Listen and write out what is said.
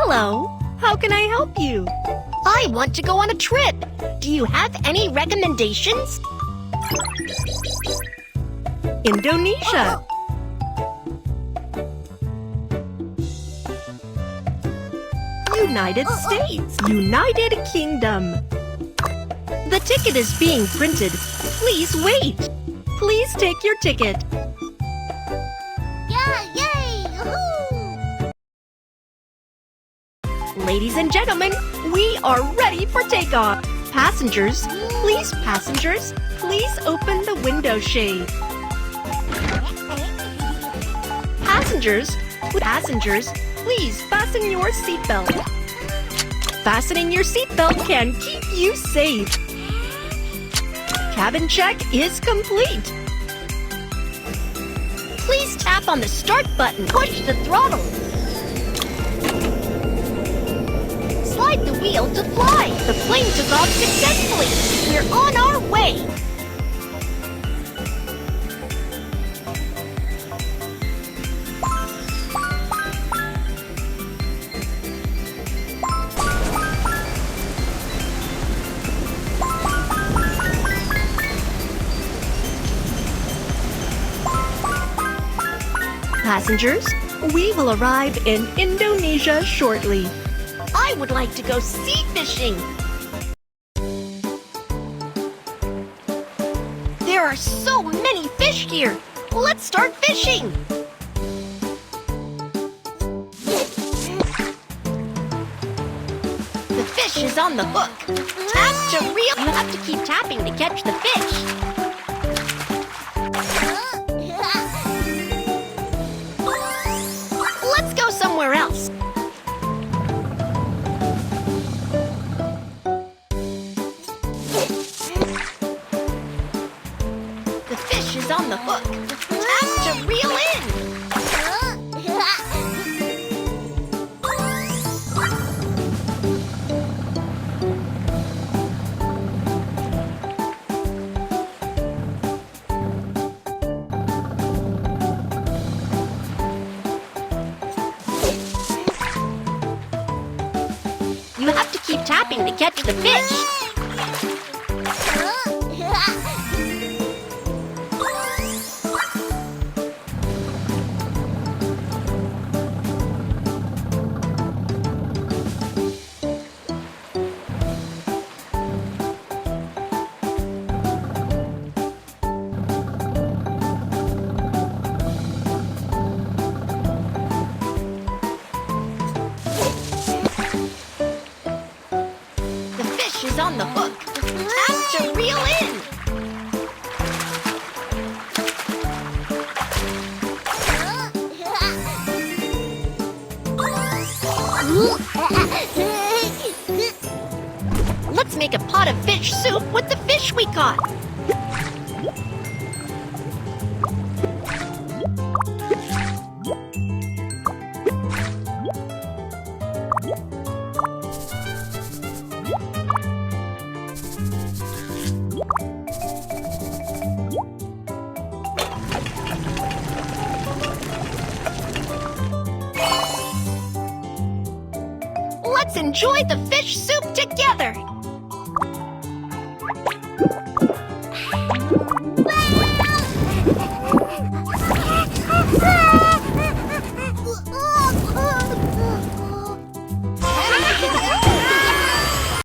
Hello, how can I help you? I want to go on a trip. Do you have any recommendations? Indonesia. United States. United Kingdom. The ticket is being printed. Please wait. Please take your ticket. Yay! Woohoo! Ladies and gentlemen, we are ready for takeoff. Passengers, please open the window shade. Passengers, please fasten your seatbelt. Fastening your seatbelt can keep you safe. Cabin check is complete. Please tap on the start button. Push the throttle. Slide the wheel to fly. The plane took off successfully. We're on our way. Passengers, we will arrive in Indonesia shortly. I would like to go sea fishing. There are so many fish here. Let's start fishing. The fish is on the hook. Tap to reel. You have to keep tapping to catch the fish. Let's go somewhere else. The fish is on the hook. Tap to reel in. You have to keep tapping to catch the fish. Is on the hook. Tap to reel in. Let's make a pot of fish soup with the fish we caught. Let's enjoy the fish soup together!